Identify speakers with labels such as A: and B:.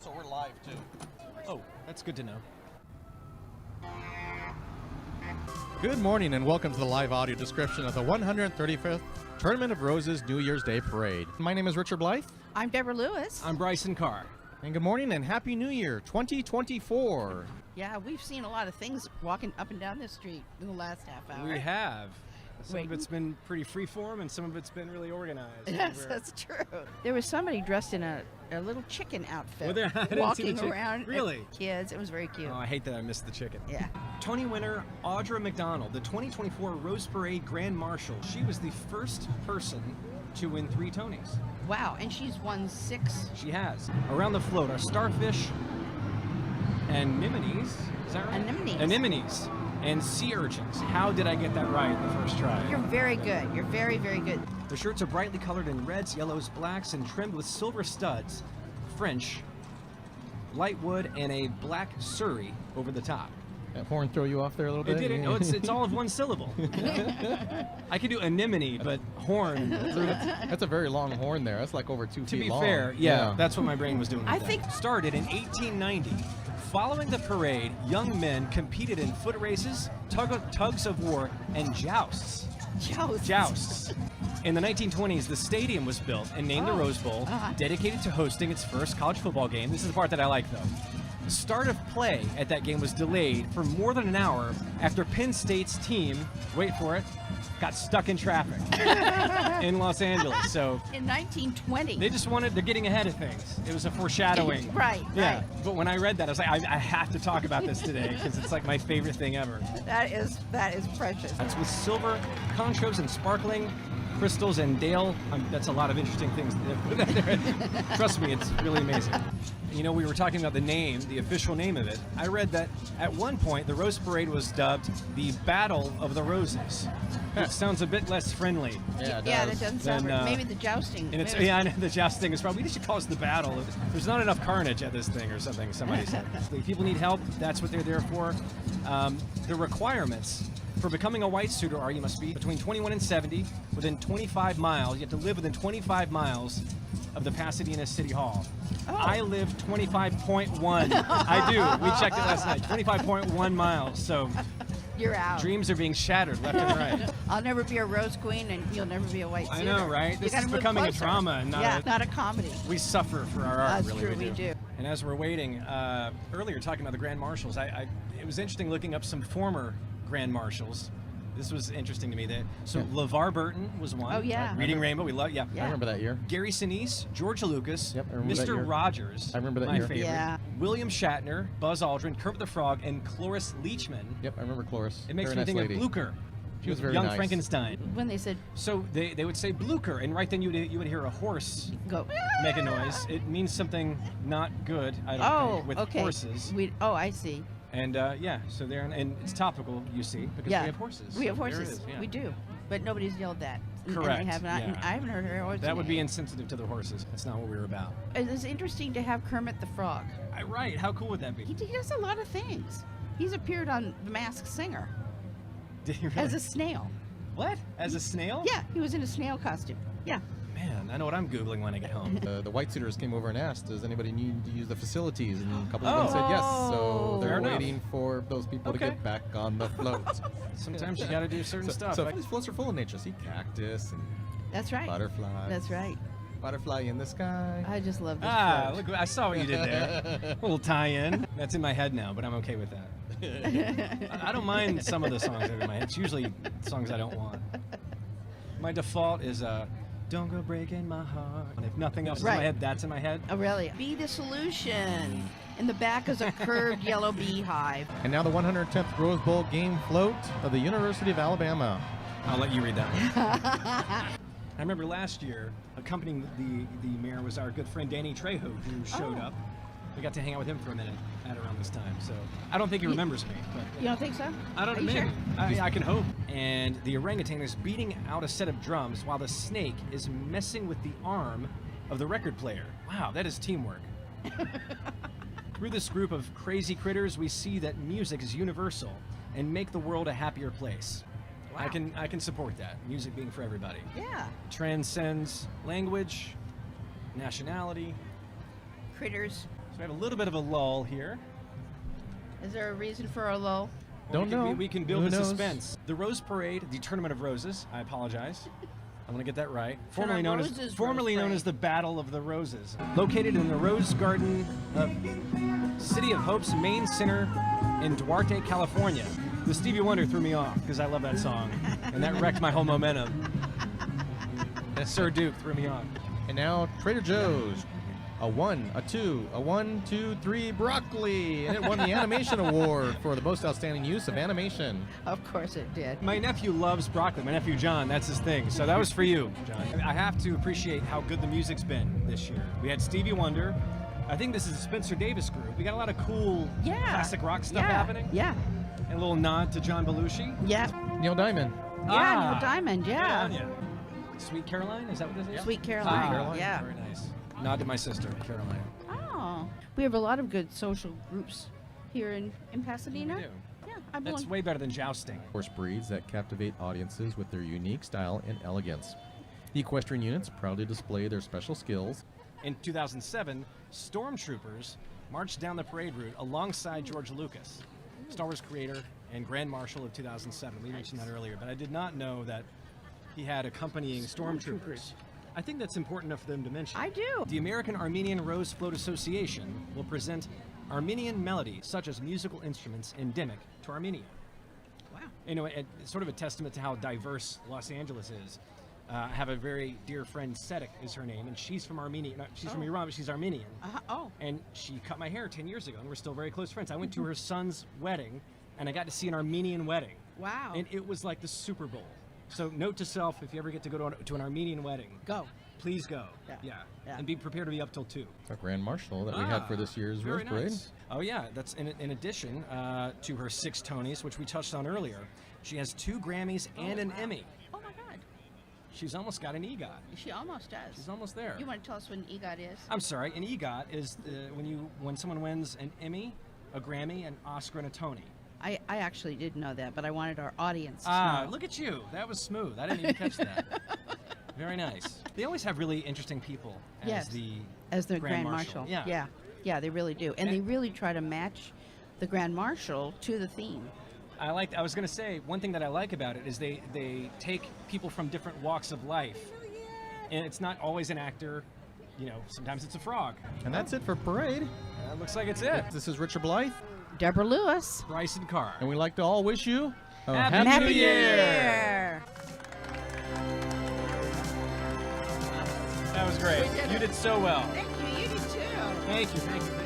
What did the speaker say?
A: So we're live too.
B: Oh, that's good to know.
C: Good morning and welcome to the live audio description of the 135th Tournament of Roses New Year's Day Parade. My name is Richard Blythe.
D: I'm Deborah Lewis.
B: I'm Bryson Carr.
C: And good morning and Happy New Year 2024.
D: Yeah, we've seen a lot of things walking up and down this street in the last half hour.
B: We have. Some
D: Wait.
B: of it's been pretty freeform and some of it's been really organized.
D: Yes, that's true. There was somebody dressed in a little chicken outfit
B: Were there? I didn't see the
D: walking
B: chick-
D: around.
B: Really?
D: Kids. It was very cute.
B: Oh, I hate that I missed the chicken.
D: Yeah.
B: Tony winner Audra McDonald, the 2024 Rose Parade Grand Marshal. She was the first person to win 3 Tonys.
D: Wow, and she's won 6.
B: She has. Around the float are starfish, anemones. Is that right?
D: Anemones.
B: Anemones and sea urchins. How did I get that right the first try?
D: You're very good. You're very, very good.
B: The shirts are brightly colored in reds, yellows, blacks, and trimmed with silver studs, French, light wood, and a black Surrey over the top.
C: That horn throw you off there a little bit?
B: It didn't. No, it's all of one syllable. I could do anemone, but horn.
C: That's a very long horn there. That's like over 2
B: To
C: feet
B: be
C: long.
B: fair, yeah, that's what my brain was doing. With
D: I
B: that.
D: think-
B: Started in 1890. Following the parade, young men competed in foot races, tugs of war, and jousts. Jousts. In the 1920s, the stadium was built and named the
D: Oh.
B: Rose Bowl, dedicated to hosting its first college football game. This is the part that I like, though. The start of play at that game was delayed for more than an hour after Penn State's team, wait for it, got stuck in traffic in Los Angeles. So
D: In 1920.
B: they're getting ahead of things. It was a foreshadowing.
D: Right,
B: Yeah.
D: right.
B: But when I read that, I was like, I have to talk about this today because it's like my favorite thing ever.
D: That is precious.
B: That's with silver conchos and sparkling crystals and Dale. That's a lot of interesting things. Trust me, it's really amazing. You know, we were talking about the name, the official name of it. I read that at one point the Rose Parade was dubbed the Battle of the Roses. It sounds a bit less friendly.
C: Yeah, it
D: Yeah,
C: does.
D: that doesn't sound
B: Then,
D: right. Maybe the jousting.
B: And it's
D: Maybe-
B: yeah, I know the jousting is probably. We should call it the battle. There's not enough carnage at this thing, or something. Somebody said. If people need help, that's what they're there for. The requirements for becoming a white suitor are: you must be between 21 and 70, within 25 miles. You have to live within 25 miles of the Pasadena City Hall.
D: Oh.
B: I live 25.1. I do. We checked it last night. 25.1 miles. So
D: You're out.
B: dreams are being shattered left and right.
D: I'll never be a rose queen, and you'll never be a white
B: I
D: suitor.
B: know, right?
D: You
B: This
D: gotta
B: is
D: move
B: becoming a
D: closer.
B: drama and not
D: not a comedy.
B: We suffer for our art,
D: That's
B: really.
D: true, we do.
B: And as we're waiting, earlier talking about the Grand Marshals, it was interesting looking up some former Grand Marshals. This was interesting to me. So LeVar Burton was one.
D: Oh, yeah.
B: Reading Rainbow, we love. Yeah.
C: I remember that year.
B: Gary Sinise, George Lucas,
C: Yep, I remember that year.
B: Mr. Rogers.
C: I remember that
B: my
C: year.
B: favorite.
D: Yeah.
B: William Shatner, Buzz Aldrin, Kermit the Frog, and Cloris Leachman.
C: Yep, I remember Cloris.
B: It makes
C: Very
B: me
C: nice
B: think
C: lady.
B: of Blucher.
C: She was very
B: Young
C: nice.
B: Frankenstein.
D: When they said
B: So they would say Blucher, and right then you would hear a horse
D: go.
B: make a noise. It means something not good, I don't
D: Oh,
B: think, with
D: okay.
B: horses.
D: I see.
B: And so there, and it's topical, you see, because
D: Yeah.
B: we have horses.
D: We have
B: There it
D: horses.
B: is, yeah.
D: We do. But nobody's yelled that. And
B: Correct,
D: they have not.
B: yeah.
D: I haven't heard her horse.
B: That would be
D: name.
B: insensitive to the horses. That's not what we were about.
D: It's interesting to have Kermit the Frog.
B: Right, how cool would that be?
D: He does a lot of things. He's appeared on The Masked Singer
B: Did you really?
D: as a snail.
B: What? As a snail?
D: Yeah, he was in a snail costume. Yeah.
B: Man, I know what I'm Googling when I get home.
C: The white suitors came over and asked, does anybody need to use the facilities? And a couple of them said yes. So
D: Oh.
C: they're
B: Fair enough.
C: waiting for those people to
B: Okay.
C: get back on the float.
B: Sometimes you gotta do certain stuff.
C: So
B: Like-
C: these floats are full of nature. See cactus and
D: That's right.
C: butterflies.
D: That's right.
C: Butterfly in the sky.
D: I just love this float.
B: look, I saw what you did there. Little tie-in. That's in my head now, but I'm okay with that. I don't mind some of the songs that are in my head. It's usually songs I don't want. My default is "Don't Go Breaking My Heart." And if nothing else is in my
D: Right.
B: head, that's in my head.
D: Oh, really? Be the solution. In the back is a curved yellow beehive.
C: And now the 110th Rose Bowl game float of the University of Alabama.
B: I'll let you read that one. I remember last year, accompanying the mayor was our good friend Danny Trejo, who showed
D: Oh.
B: up. We got to hang out with him for a minute at around this time. So I don't think he remembers me, but
D: You don't think so?
B: I don't
D: Are you
B: know.
D: sure?
B: I can hope. And the orangutan is beating out a set of drums while the snake is messing with the arm of the record player. Wow, that is teamwork. Through this group of crazy critters, we see that music is universal and make the world a happier place.
D: Wow.
B: I can support that. Music being for everybody.
D: Yeah.
B: Transcends language, nationality,
D: Critters.
B: So we have a little bit of a lull here.
D: Is there a reason for a lull?
C: Don't know.
B: We can build
C: Who
B: the
C: knows?
B: suspense. The Rose Parade, the Tournament of Roses. I apologize. I'm going to get that right.
D: Tournament
B: Formerly known
D: Roses
B: as
D: Rose
B: formerly known
D: Parade.
B: as the Battle of the Roses. Located in the Rose Garden of City of Hope's main center in Duarte, California. The Stevie Wonder threw me off because I love that song, and that wrecked my whole momentum. That Sir Duke threw me off.
C: And now Trader Joe's. A 1, a 2, a 1, 2, 3, broccoli. And it won the Animation Award for the most outstanding use of animation.
D: Of course it did.
B: My nephew loves broccoli. My nephew John, that's his thing. So that was for you, John. I have to appreciate how good the music's been this year. We had Stevie Wonder. I think this is a Spencer Davis group. We got a lot of cool
D: Yeah.
B: classic rock stuff
D: Yeah.
B: happening.
D: Yeah.
B: And a little nod to John Belushi.
D: Yeah.
C: Neil Diamond.
D: Yeah. Neil Diamond. Yeah.
B: Yeah. Sweet Caroline, is that what this is?
D: Sweet Caroline.
C: Caroline.
D: Yeah.
B: Very nice. Nod to my sister, Caroline.
D: Oh. We have a lot of good social groups here in Pasadena.
B: We do.
D: Yeah. I
B: That's
D: belong.
B: way better than jousting.
C: Horse breeds that captivate audiences with their unique style and elegance. The equestrian units proudly display their special skills.
B: In 2007, stormtroopers marched down the parade route alongside George Lucas, Star Wars creator and Grand Marshal of 2007. We mentioned that earlier, but I did not know that he had accompanying stormtroopers. I think that's important enough for them to mention.
D: I do.
B: The American Armenian Rose Float Association will present Armenian melodies, such as musical instruments endemic to Armenia.
D: Wow.
B: You know, it's sort of a testament to how diverse Los Angeles is. I have a very dear friend, Sedek is her name, and she's from Armenia. No, she's from Iran, but she's Armenian.
D: Oh.
B: And she cut my hair 10 years ago, and we're still very close friends. I went to her son's wedding, and I got to see an Armenian wedding.
D: Wow.
B: And it was like the Super Bowl. So note to self, if you ever get to go to an Armenian wedding,
D: Go.
B: please go.
D: Yeah. Yeah.
B: And be prepared to be up till 2.
C: A Grand Marshal that we had for this year's
B: very
C: Rose Parade.
B: nice. Oh yeah, that's in addition to her 6 Tonys, which we touched on earlier. She has 2 Grammys and an Emmy.
D: Oh my God.
B: She's almost got an EGOT.
D: She almost does.
B: She's almost there.
D: You want to tell us what an EGOT is?
B: I'm sorry, an EGOT is when someone wins an Emmy, a Grammy, an Oscar, and a Tony.
D: I actually didn't know that, but I wanted our audience to know.
B: Look at you. That was smooth. I didn't even catch that. Very nice. They always have really interesting people as
D: Yes.
B: the
D: the Grand Marshal.
B: Yeah.
D: Yeah, they really do. And they really try to match the Grand Marshal to the theme.
B: I was going to say, one thing that I like about it is they take people from different walks of life. And it's not always an actor. You know, sometimes it's a frog.
C: And that's it for Parade.
B: Looks like it's it.
C: This is Richard Blythe,
D: Deborah Lewis.
B: Bryson Carr.
C: and we'd like to all wish you a
B: Happy
C: Happy
B: New
C: New
B: Year!
C: Year!
B: That was great.
D: We did
B: You
D: it.
B: did so well.
D: Thank you. You did too.
B: Thank you.